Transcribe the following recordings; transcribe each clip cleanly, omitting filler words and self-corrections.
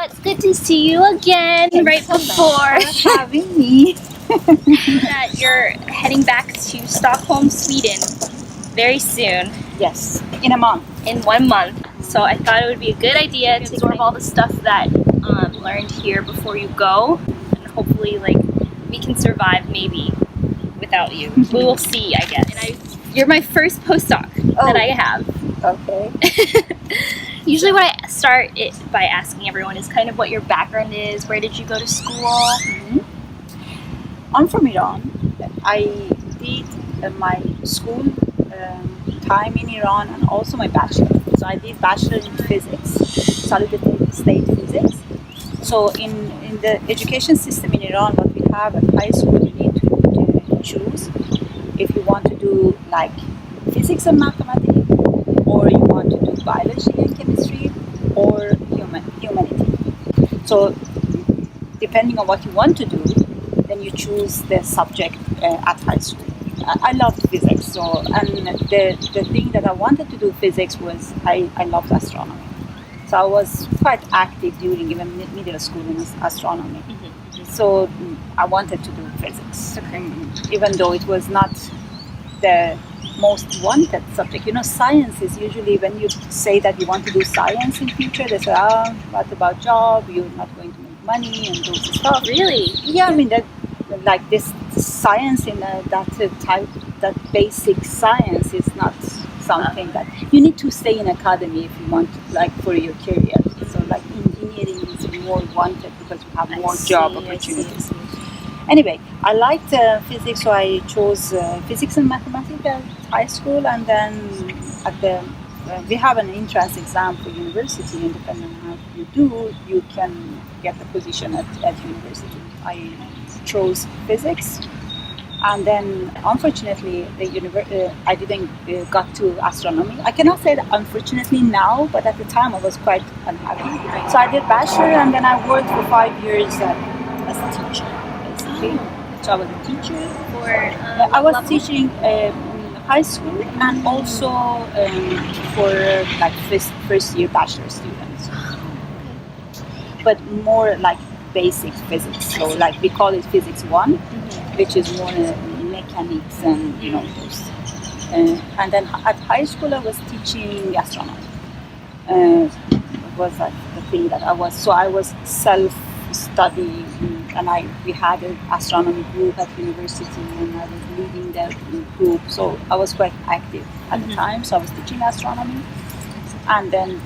It's good to see you again. Right before having me. that you're heading back to Stockholm, Sweden very soon. Yes, in a month. In 1 month. So I thought it would be a good idea to absorb all the stuff that learned here before you go, and hopefully we can survive maybe without you. We will see, I guess. And you're my first postdoc that I have. Okay. Usually what I start it by asking everyone is kind of what your background is. Where did you go to school? I'm from Iran. I did my school time in Iran and also my bachelor. So I did bachelor in physics, solid state physics. So in the education system in Iran, what we have at high school, you need to choose if you want to do like physics and mathematics, or you want to do biology and chemistry, or humanity. So depending on what you want to do, then you choose the subject at high school. I loved physics, and the thing that I wanted to do physics was I loved astronomy. So I was quite active during even middle school in astronomy. So I wanted to do physics, even though it was not the most wanted subject. You know, science is usually, when you say that you want to do science in future, they say, what about job? You're not going to make money and those stuff. Really? Yeah, I mean that, like this science in that basic science is not something that you need to stay in academy if you want to, like, for your career. So like engineering is more wanted because you have more job opportunities. Anyway, I liked physics, so I chose physics and mathematics at high school, and then at the we have an entrance exam for university, and depending on how you do, you can get the position at university. I chose physics, and then unfortunately I didn't got to astronomy. I cannot say that unfortunately now, but at the time I was quite unhappy. So I did bachelor, and then I worked for 5 years as a teacher. So I was a teacher for. I was teaching high school and also for like first year bachelor students, but more like basic physics. So like we call it physics 1, which is more mechanics and those. And then at high school I was teaching astronomy. Was like the thing that I was. So I was self-study, and we had an astronomy group at university, and I was leading the group. So I was quite active at the time. So I was teaching astronomy, and then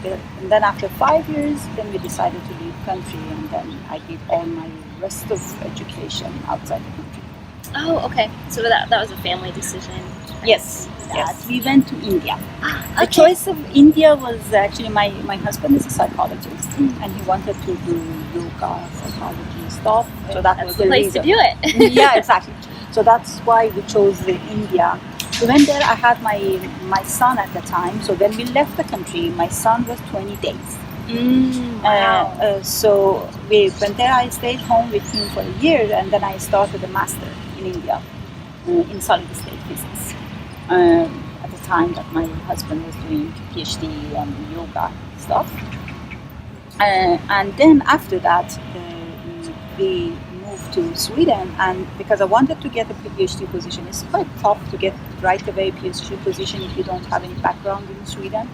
after 5 years, then we decided to leave country, and then I did all my rest of education outside the country. Oh, okay. So that was a family decision. Yes. Yes. We went to India. Okay. The choice of India was actually my husband is a psychologist, and he wanted to do yoga, psychology stuff. So that was the place reason. to do it. Yeah, exactly. So that's why we chose India. We went there. I had my son at the time. So when we left the country, my son was 20 days. Wow. So we went there. I stayed home with him for a year, and then I started a master in India in solid state physics. At the time that my husband was doing PhD and yoga stuff. And then after that, we moved to Sweden, and because I wanted to get a PhD position, it's quite tough to get right away PhD position if you don't have any background in Sweden.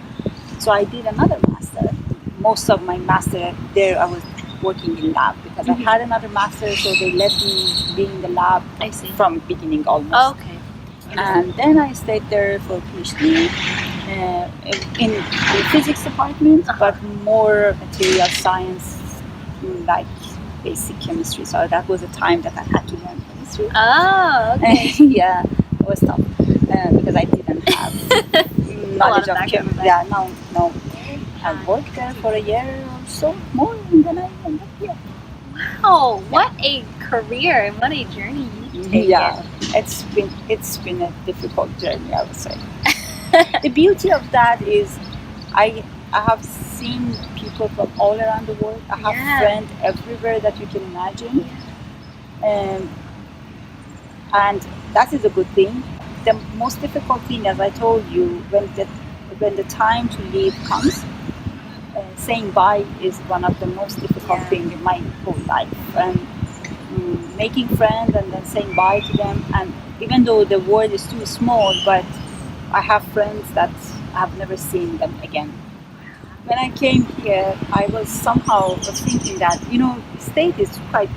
So I did another master. Most of my master there, I was working in lab because I had another master, so they let me be in the lab. I see. From beginning almost. Oh, okay. And then I stayed there for PhD in the physics department, but more material science, like basic chemistry. So that was a time that I had to learn chemistry. Oh, okay. Yeah, it was tough because I didn't have knowledge of chemistry. Yeah, no. I worked there for a year or so more, and then I ended up here. Wow, what a career and what a journey you've taken. Yeah, it's been a difficult journey, I would say. The beauty of that is I have seen people from all around the world. I have friends everywhere that you can imagine. And that is a good thing. The most difficult thing, as I told you, when the time to leave comes, saying bye is one of the most difficult things in my whole life. And making friends and then saying bye to them. And even though the world is too small, but I have friends that I have never seen them again. When I came here, I was somehow thinking that, state is quite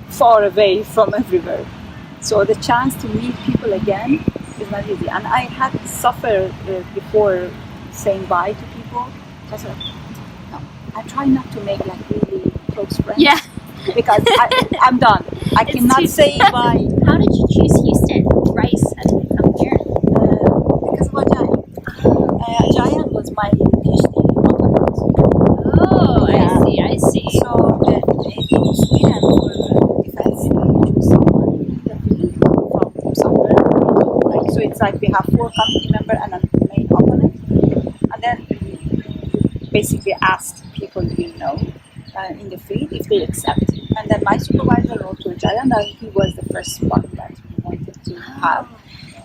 far away from everywhere. So the chance to meet people again is not easy. And I had suffered before saying bye to people. So I said, no, I try not to make like really close friends. Yeah. Because I'm done. I cannot say bye. How did you choose Houston? Rice had to come here. Because of Ajayan. Ajayan was my PhD opponent. Oh, Yeah. I see. So in Sweden for defense, you choose someone that you from somewhere. So it's like we have 4 committee members and a main opponent, and then we basically ask people we know in the field if they accept. And then my supervisor wrote to Jayan that he was the first one that we wanted to have.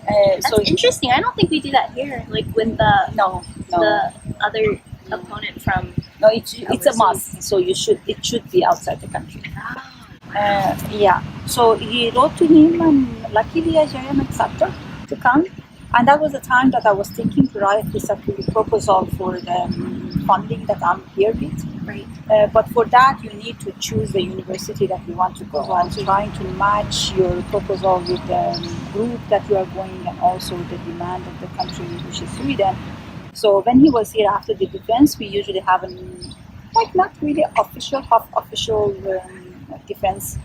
That's interesting. I don't think we do that here. Like with the other opponent from. No, it's a must. So it should be outside the country. Yeah. So he wrote to him, and luckily Jayan accepted to come. And that was the time that I was thinking to write this proposal for the funding that I'm here with. Right. But for that, you need to choose the university that you want to go. So I'm trying to match your proposal with the group that you are going and also the demand of the country, which is Sweden. So when he was here after the defense, we usually have not really official, half official defense.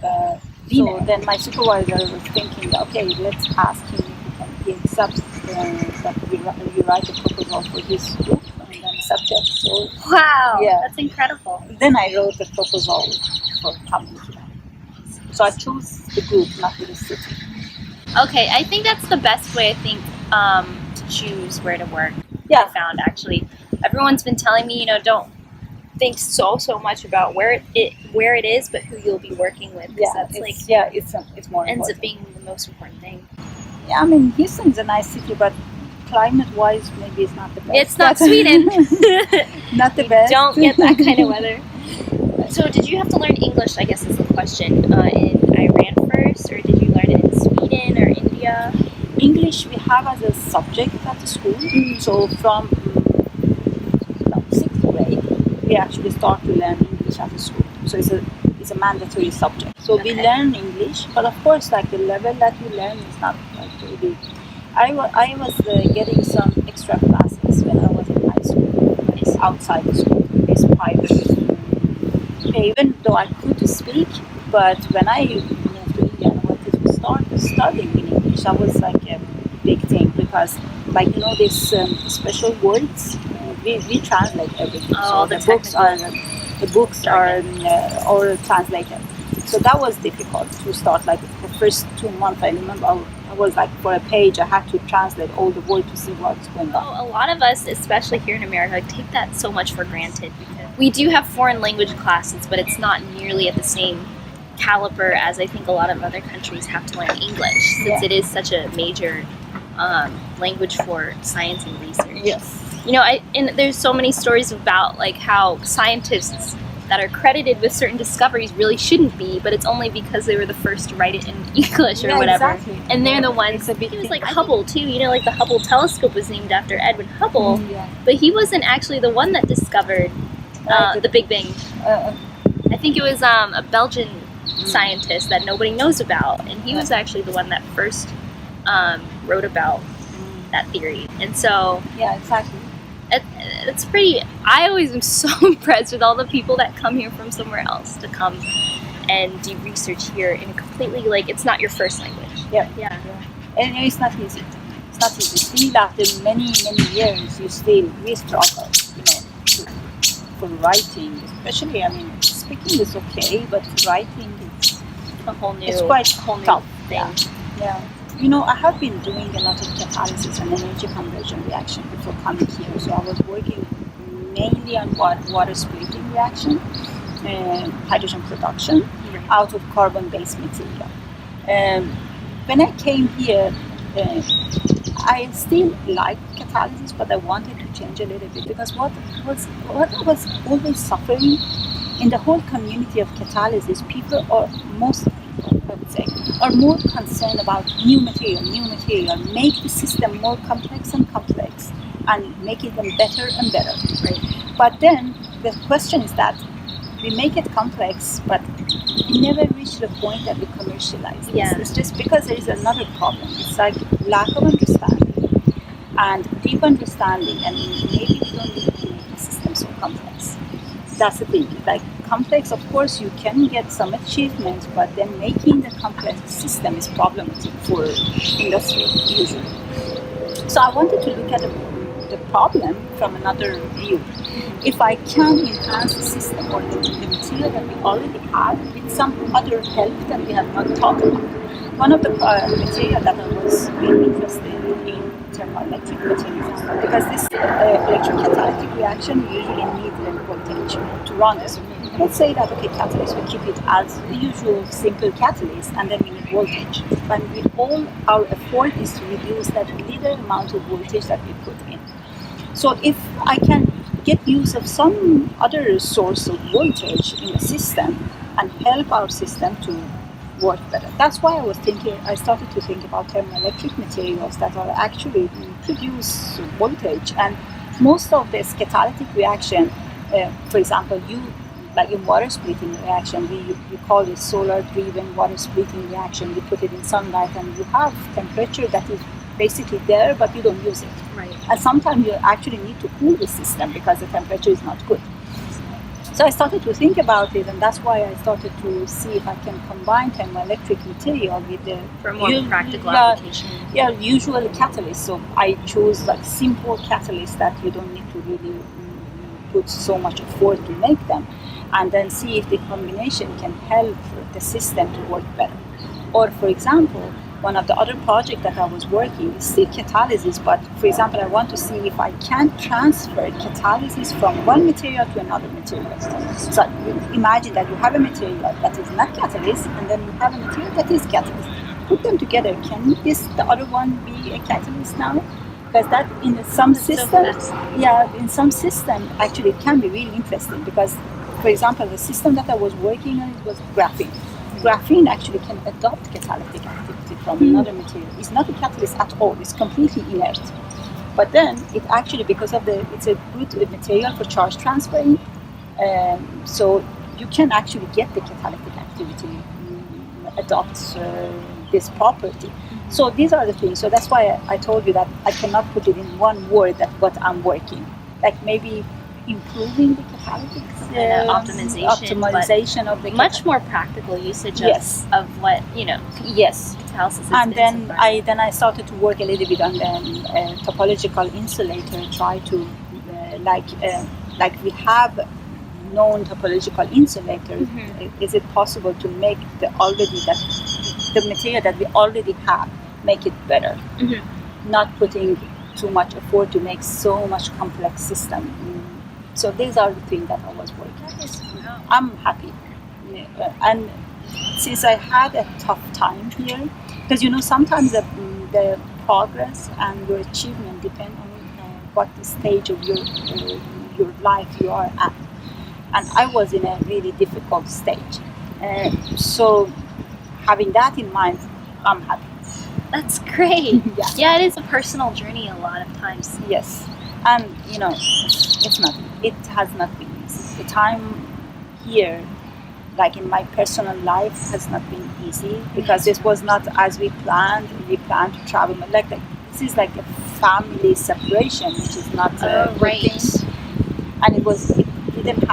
So then my supervisor was thinking, okay, let's ask him if he accepts that we write a proposal for this group. Subject. So, wow, yeah. That's incredible. Then I wrote the proposal for coming here. So I chose the group, not the city. Okay, I think that's the best way, to choose where to work. Yeah. I found actually. Everyone's been telling me, don't think so much about where it is, but who you'll be working with. Yeah, it's more ends important. up being the most important thing. Yeah, I mean, Houston's a nice city, but climate-wise, maybe it's not the best. It's not Sweden. Not the best. Don't get that kind of weather. So did you have to learn English, I guess is the question, in Iran first, or did you learn it in Sweden or India? English we have as a subject at the school. Mm-hmm. So from 6th grade, we actually start to learn English at the school. So it's a mandatory subject. So we learn English, but of course, like the level that you learn is not like really. I was getting some extra classes when I was in high school. It's outside the school. It's private. Even though I could speak, but when I moved to India and I wanted to start studying in English, that was like a big thing because, these special words, we translate everything. Oh, so the books are all translated. So that was difficult to start. Like the first 2 months, I remember I was like, for a page, I had to translate all the words to see what's going on. A lot of us, especially here in America, take that so much for granted because we do have foreign language classes, but it's not nearly at the same caliber as I think a lot of other countries have to learn English, since it is such a major language for science and research. Yes. And there's so many stories about like how scientists that are credited with certain discoveries really shouldn't be, but it's only because they were the first to write it in English or whatever. Exactly. And they're the ones. It was like Hubble too. Like the Hubble telescope was named after Edwin Hubble, but he wasn't actually the one that discovered the Big Bang. I think it was a Belgian scientist that nobody knows about, and he was actually the one that first wrote about that theory. And so exactly. It's pretty. I always am so impressed with all the people that come here from somewhere else to come and do research here in a completely it's not your first language. Yeah. And it's not easy. It's not easy. Still, after many years, we struggle, for writing. Especially, speaking is okay, but writing is a whole new. It's quite tough thing. Yeah. I have been doing a lot of catalysis and energy conversion reaction before coming here. So I was working mainly on water splitting reaction, hydrogen production out of carbon-based material. When I came here, I still liked catalysis, but I wanted to change a little bit, because what I was always suffering in the whole community of catalysis, people, or most people, I would say, are more concerned about new material, make the system more complex and complex, and make it even better and better. Right? But then the question is that we make it complex, but we never reach the point that we commercialize this. Yeah. It's just because there is another problem. It's like lack of understanding and deep understanding, and maybe we don't need to make the system so complex. That's the thing. Like complex, of course, you can get some achievements, but then making the complex system is problematic for industry usually. So I wanted to look at the problem from another view. If I can enhance the system or the material that we already have with some other help that we have not talked about. One of the material that I was really interested in thermoelectric materials, because this electrocatalytic reaction usually needs a voltage to run it. Let's say that, okay, catalyst, we keep it as the usual simple catalyst, and then we need voltage. But all our effort is to reduce that little amount of voltage that we put in. So if I can get use of some other source of voltage in the system and help our system to work better. That's why I started to think about thermoelectric materials that are actually produce voltage. And most of this catalytic reaction, for example, like in water splitting reaction, we call it solar-driven water splitting reaction. You put it in sunlight and you have temperature that is basically there, but you don't use it. Right. And sometimes you actually need to cool the system because the temperature is not good. So I started to think about it, and that's why I started to see if I can combine thermoelectric material with the for more practical application. Yeah, usual catalyst. So I chose like simple catalysts that you don't need to really put so much effort to make them, and then see if the combination can help the system to work better. Or for example, one of the other projects that I was working is still catalysis, but for example, I want to see if I can transfer catalysis from one material to another material. So imagine that you have a material that is not catalyst, and then you have a material that is catalyst. Put them together. Can the other one be a catalyst now? Because that in some systems, in some system actually it can be really interesting. Because, for example, the system that I was working on, it was graphene. Graphene actually can adopt catalytic activity from another material. It's not a catalyst at all. It's completely inert. But then it actually, because of it's a good material for charge transferring, so you can actually get the catalytic activity adopt this property. So these are the things. So that's why I told you that I cannot put it in one word that what I'm working. Like maybe improving the catalytic optimization of the much more practical usage of what catalysis is. And then I started to work a little bit on the topological insulator. Try to like we have known topological insulators. Is it possible to make the material that we already have make it better? Not putting too much effort to make so much complex system. So these are the things that I was working on. I'm happy. And since I had a tough time here, because sometimes the progress and your achievement depend on what stage of your life you are at. And I was in a really difficult stage. So having that in mind, I'm happy. That's great. Yeah, it is a personal journey a lot of times. Yes. And it has not been easy. The time here, like in my personal life, has not been easy because this was not as we planned. We planned to travel, like this is like a family separation, which is not right. And we didn't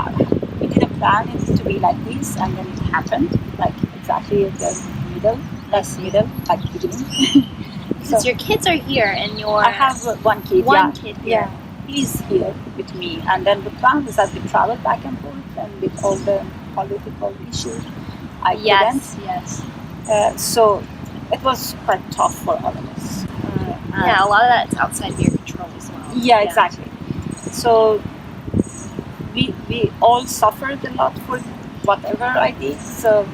plan it to be like this, and then it happened like exactly at the middle, like beginning. Because your kids are here, and I have one kid. Kid here. Yeah, he's here with me, and then the plan was that we travel back and forth, and with all the political issues, I couldn't. Yes. So it was quite tough for all of us. A lot of that's outside of your control as well. Yeah, exactly. So we all suffered a lot for whatever I did. So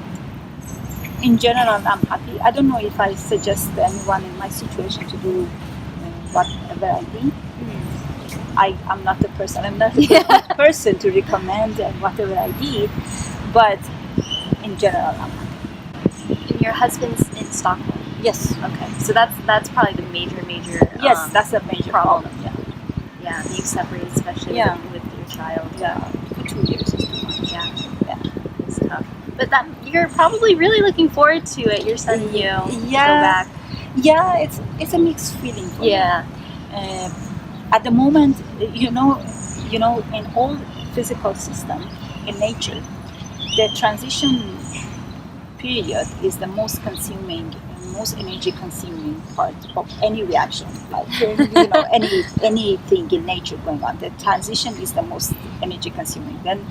in general, I'm happy. I don't know if I suggest anyone in my situation to do whatever I did. I'm not the person. I'm not the perfect person to recommend whatever I did, but in general, I'm happy. And your husband's in Stockholm. Yes. Okay, so that's probably the major. Yes, that's a major problem. Yeah, being separated, especially Yeah. with your child. Yeah. For 2 years is too much. Yeah, it's tough. But that you're probably really looking forward to it. Your son and you go back. Yeah, it's a mixed feeling for me. Yeah. At the moment, you know, in all physical system in nature, the transition period is the most consuming, most energy consuming part of any reaction. Like anything in nature going on, the transition is the most energy consuming. Then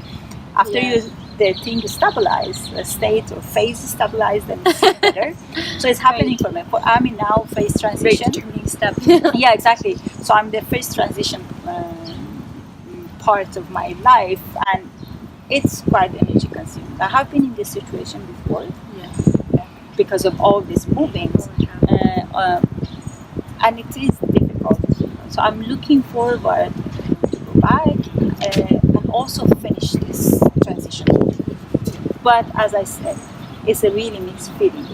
after the thing stabilize, the state or phase stabilize, then it's better. So it's happening for me. I'm in now phase transition. Determining step. Yeah, exactly. So I'm the phase transition part of my life, and it's quite energy consuming. I have been in this situation before. Yes. Because of all these movings, and it is difficult. So I'm looking forward to go back and also finish this transition. But as I said, it's a really mixed feeling.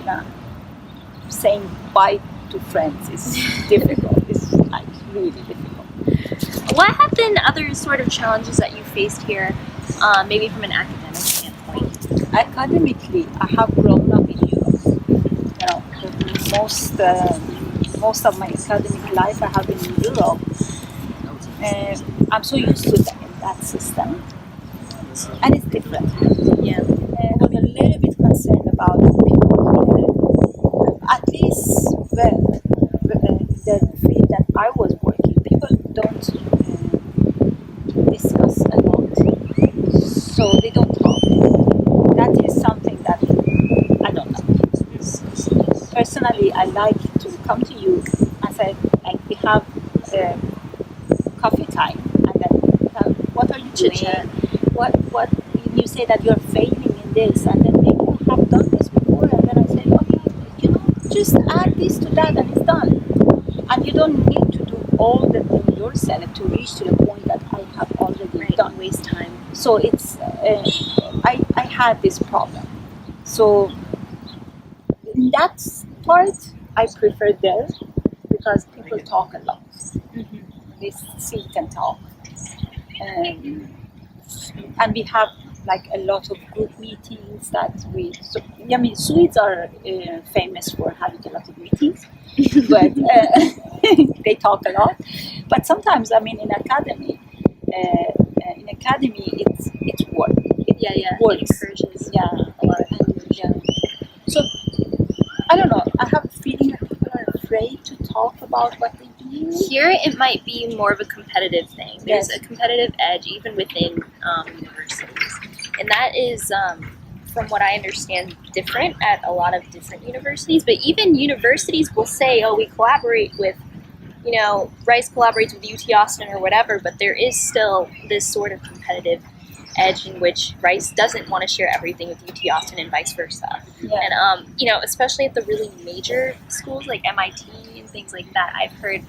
Saying bye to friends is difficult. It's like really difficult. What have been other sort of challenges that you faced here, maybe from an academic standpoint? Academically, I have grown up in Europe. Most of my academic life I have been in Europe. I'm so used to that system, and it's different. Yeah. I'm a little bit concerned about people here. At least the field that I was working, people don't discuss a lot, so they don't talk. That is something that I don't know. Personally, I like to come to you and say, like, we have coffee time, and then what are you doing? Chit-chat. What you say that you're failing in this, and then maybe I have done this before, and then I say, okay, just add this to that, and it's done. And you don't need to do all the thing yourself to reach to the point that I have already done. Waste time. So it's I had this problem. So in that part, I prefer there because people talk a lot. Mm-hmm. They sit and talk, and we have like a lot of group meetings that Swedes are famous for having a lot of meetings, but they talk a lot. But sometimes, in academy, it's work. It works. encourages Yeah, a lot of conversation. So I don't know. I have a feeling that people are afraid to talk about what they do. Here, it might be more of a competitive thing. There's Yes. a competitive edge even within universities, and that is, from what I understand, different at a lot of different universities. But even universities will say, "Oh, we collaborate with." Rice collaborates with UT Austin or whatever, but there is still this sort of competitive edge in which Rice doesn't want to share everything with UT Austin and vice versa. Yeah. And, especially at the really major schools like MIT and things like that, I've heard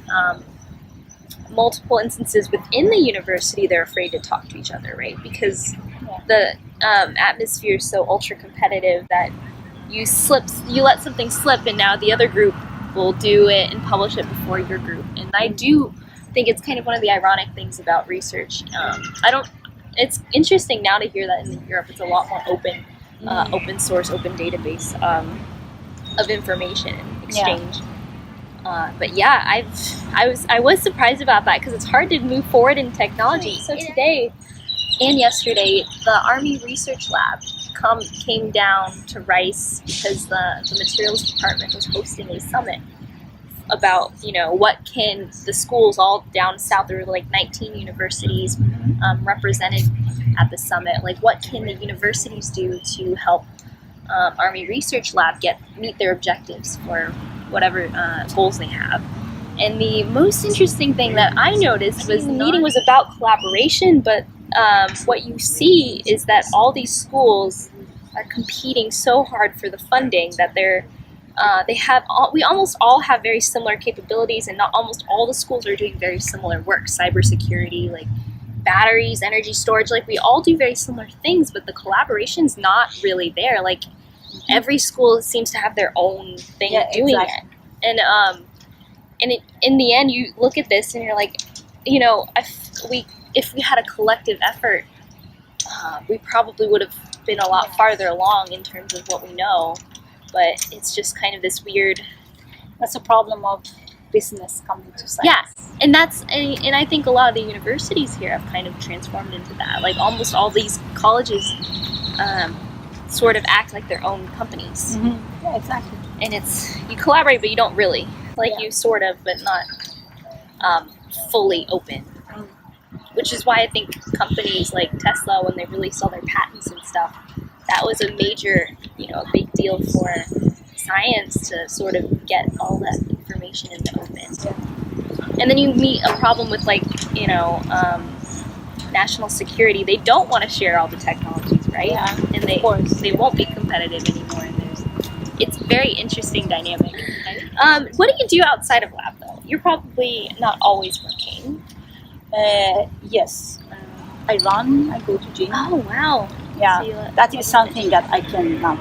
multiple instances within the university they're afraid to talk to each other, right? Because the atmosphere is so ultra competitive that you let something slip, and now the other group will do it and publish it before your group. And I do think it's kind of one of the ironic things about research. It's interesting now to hear that in Europe it's a lot more open source, open database of information and exchange. But yeah, I was surprised about that because it's hard to move forward in technology. So today and yesterday, the Army Research Lab came down to Rice because the materials department was hosting a summit about what can the schools all down south. There were like 19 universities represented at the summit. Like, what can the universities do to help Army Research Lab meet their objectives for whatever goals they have? And the most interesting thing that I noticed was the meeting was about collaboration, but what you see is that all these schools are competing so hard for the funding that they're We almost all have very similar capabilities, and not almost all the schools are doing very similar work. Cybersecurity, like batteries, energy storage, like we all do very similar things, but the collaboration's not really there. Like every school seems to have their own thing doing it, and in the end, you look at this and you're like, if we had a collective effort, we probably would have been a lot farther along in terms of what we know. But it's just kind of this weird. That's a problem of business coming to science. Yeah, and I think a lot of the universities here have kind of transformed into that. Like almost all these colleges sort of act like their own companies. Mm-hmm. Yeah, exactly. And it's you collaborate, but you don't really. Like you sort of, but not fully open. Which is why I think companies like Tesla, when they released all their patents and stuff, that was a major, a big deal for science to sort of get all that information in the open. And then you meet a problem with national security. They don't want to share all the technologies, right? Yeah, and they won't be competitive anymore. And it's a very interesting dynamic. What do you do outside of lab though? You're probably not always working. Yes. I run, I go to gym. Oh wow. Yeah, So that is something that I cannot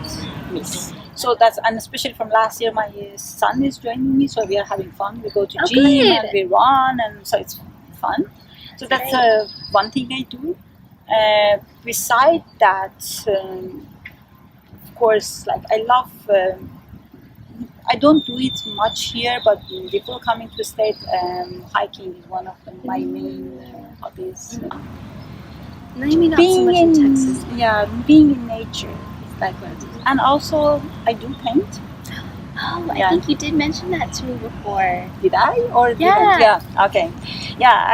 miss. So and especially from last year, my son is joining me, so we are having fun. We go to gym good. and we run, and so it's fun. So that's one thing I do. Beside that, of course, like I love. I don't do it much here, but before coming to the state, hiking is one of my main hobbies. Maybe not so much in Texas. Yeah, being in nature is like what it is. And also, I do paint. Oh, I think you did mention that to me before. Did I? Or didn't? Yeah. Okay. Yeah,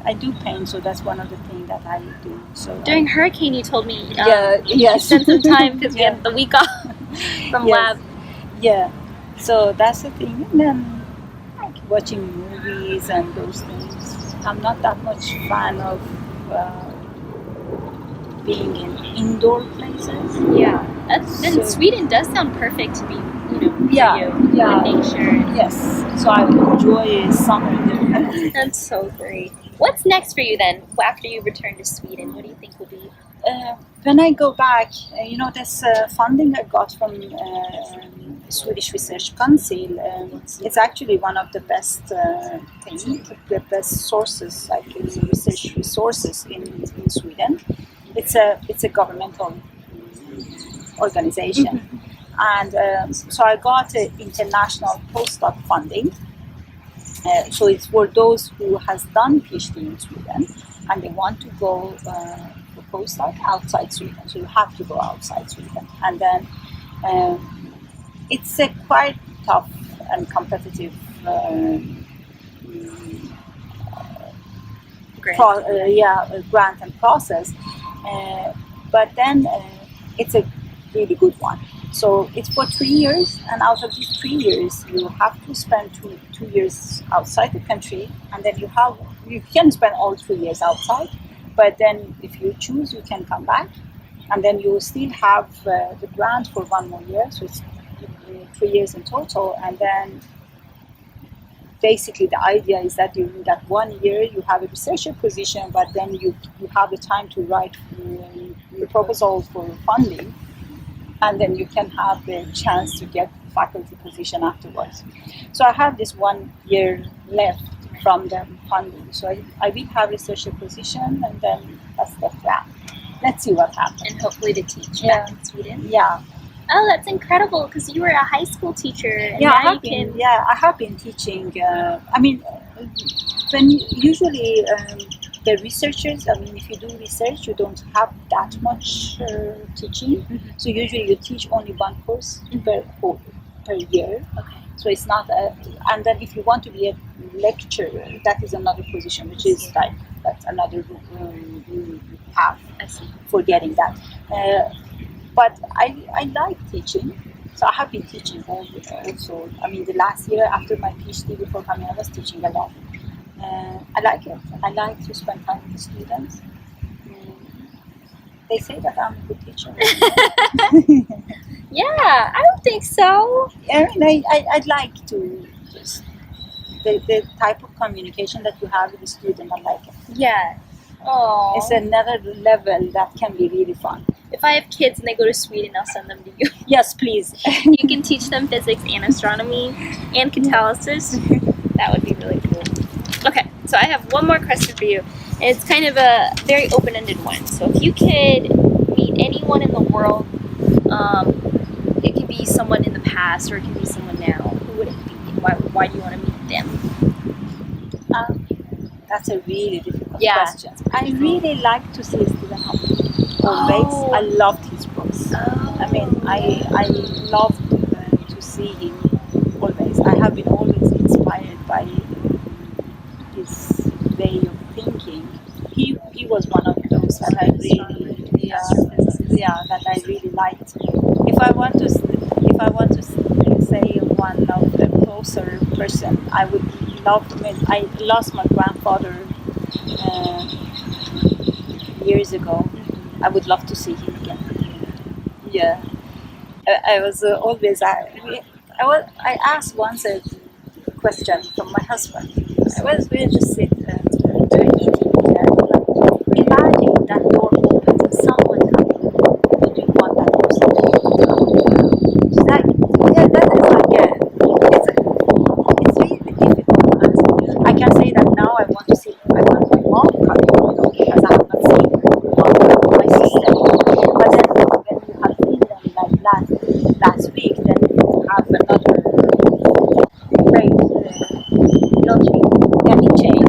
I do paint, so that's one of the things that I do. So during hurricane, you told me. You spent some time because we had the week off from lab. Yeah. So that's the thing. And then like watching movies and those things. I'm not that much fan of being in indoor places. Yeah, and Sweden does sound perfect to be, for you, nature. Yes, so I enjoy summer there. That's so great. What's next for you then, after you return to Sweden? What do you think will be? When I go back, this funding I got from Swedish Research Council, it's actually one of the best the best sources, like research resources in Sweden. It's a governmental organization, and so I got international postdoc funding. So it's for those who has done PhD in Sweden and they want to go for postdoc outside Sweden. So you have to go outside Sweden, and then it's a quite tough and competitive grant and process. But then it's a really good one. So it's for 3 years, and out of these 3 years, you have to spend two years outside the country, and then you can spend all 3 years outside. But then, if you choose, you can come back, and then you will still have the grant for 1 more year. So it's 3 years in total, and then basically the idea is that during that 1 year you have a researcher position, but then you have the time to write the proposal for funding, and then you can have the chance to get faculty position afterwards. So I have this 1 year left from the funding, so I will have researcher position, and then that's the plan. Let's see what happens. And hopefully to teach back in Sweden. Yeah. Oh, that's incredible, because you were a high school teacher. And I have been teaching. When usually the researchers, if you do research, you don't have that much teaching. Mm-hmm. So usually you teach only one course per year. Okay. So it's not and then if you want to be a lecturer, that is another position, which is that's another path for getting that. But I like teaching, so I have been teaching also. The last year after my PhD, before coming, I was teaching a lot. I like it. I like to spend time with the students. They say that I'm a good teacher. Yeah, I don't think so. I mean, I'd like to just the type of communication that you have with the student. I like it. Yeah. Oh. It's another level that can be really fun. If I have kids and they go to Sweden, I'll send them to you. Yes, please. You can teach them physics and astronomy and catalysis. That would be really cool. Okay, so I have one more question for you. It's kind of a very open-ended one. So if you could meet anyone in the world, it could be someone in the past or it could be someone now, who would it be? Why do you want to meet them? That's a really difficult Yeah. question. I really like to see Stephen Hawking. Always, Oh. I loved his books. Oh. I mean, I loved to see him always. I have been always inspired by his way of thinking. He was one of those that I really, that I really liked. If I want to say one of the closer person, I would love. I mean, I lost my grandfather years ago. I would love to see him again. Yeah, I was always. I asked once a question from my husband. I was going to sit and eating there. Like, imagine that door opens and someone comes. Would you want that person to be? She's like, yeah, that is like, it's really difficult to answer. I can say that now I want my mom coming, because I have not seen my sister. But then when you have seen them like last week, then you have another great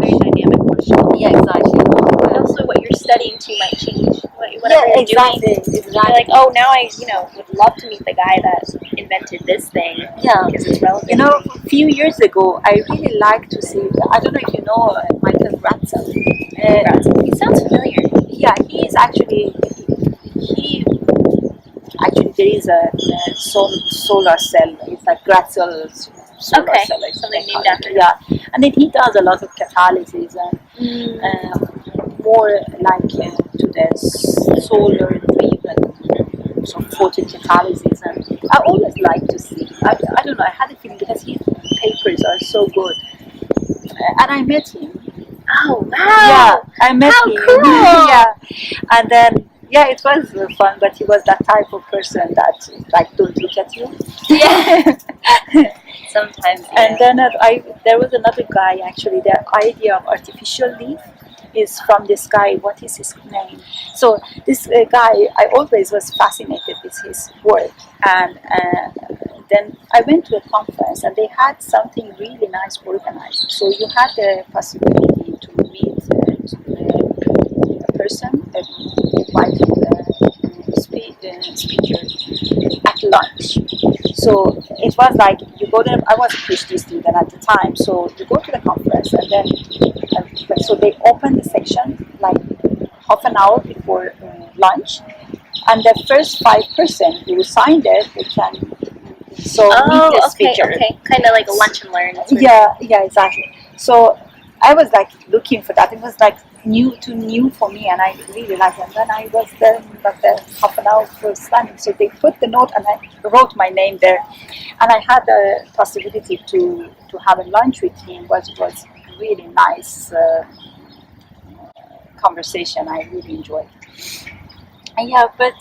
Very dynamic question. Yeah, exactly. And also, what you're studying too might change. Whatever you're doing. Exactly. You're like, oh, now I, would love to meet the guy that invented this thing. Yeah. Because it's relevant. You know, a few years ago, I really liked to see. I don't know if you know Michael Gratzel. He sounds familiar. Yeah, he is actually. Actually, there is a solar cell. It's like Gratzel solar cell. Something named after him. Yeah, and then he does a lot of catalysis and more like to the solar driven sort of photocatalysis. And I always like to see. I don't know. I had a feeling because his papers are so good, and I met him. Oh wow! Yeah, I met How him. cool! Yeah, and then. Yeah, it was fun, but he was that type of person that like don't look at you. Yeah. Sometimes. Yeah. And then there was another guy actually. The idea of artificial leaf is from this guy. What is his name? So this guy, I always was fascinated with his work, and then I went to a conference and they had something really nice organized. So you had the possibility to meet a person, a white speaker at lunch. So it was like you go there. I was a PhD student at the time, so you go to the conference and then so they open the section like half an hour before lunch, and the first 5 person who signed it, they can meet the speaker. Okay, kind of like a lunch and learn. Yeah, exactly. So I was like looking for that. It was like new for me, and I really liked it. And then I was there like the half an hour for standing. So they put the note, and I wrote my name there, and I had the possibility to have a lunch with him. It was really nice conversation. I really enjoyed. And yeah, but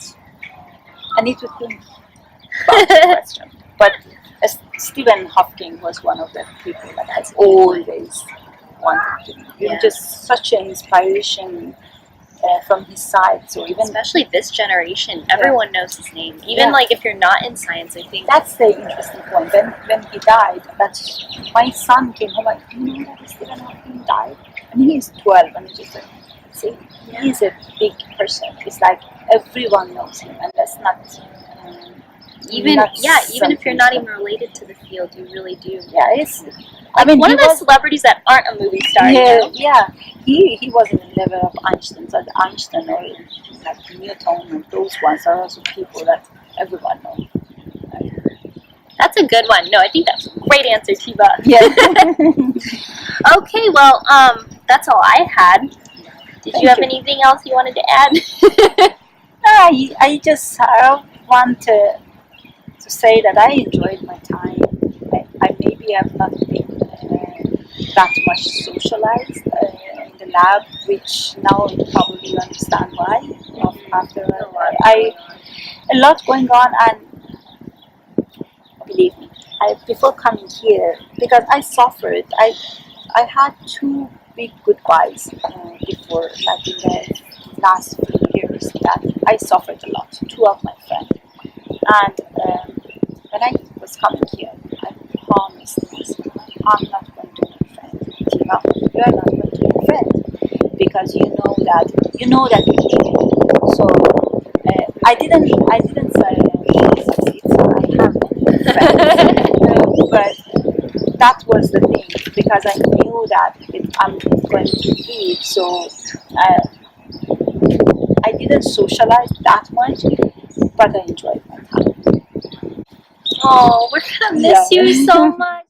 I need to think about the question. But Stephen Hawking was one of the people that I always wanted to meet. Yeah. Just such an inspiration from his side. So even especially this generation, everyone knows his name. Even like if you're not in science, I think that's the interesting point. When he died, that's my son came home like, you know that Stephen Hawking died? And he's 12, and he's just like, see, he's a big person. It's like everyone knows him, and that's not. Even if you're not even related to the field, you really do. Yeah, it's. One of those celebrities that aren't a movie star. Yeah. He was in the level of Einstein, so Einstein or like Newton, and those ones are also people that everyone knows. That's a good one. No, I think that's a great answer, Tiva. Yeah. Okay, well, that's all I had. Did you have anything else you wanted to add? I just want to to say that I enjoyed my time. I maybe have not been that much socialized in the lab, which now you probably understand why. After a lot going on, and believe me, before coming here, because I suffered, I had two big goodbyes before, like in the last few years, that I suffered a lot. Two of my friends, and when I was coming here, I promised myself, I'm not going to make friends. Tiva, you are not going to make friends because you know that you need it. So I didn't succeed. I have many friends, but that was the thing, because I knew that I'm going to leave. So I didn't socialize that much, but I enjoyed my time. Oh, we're gonna miss you so much.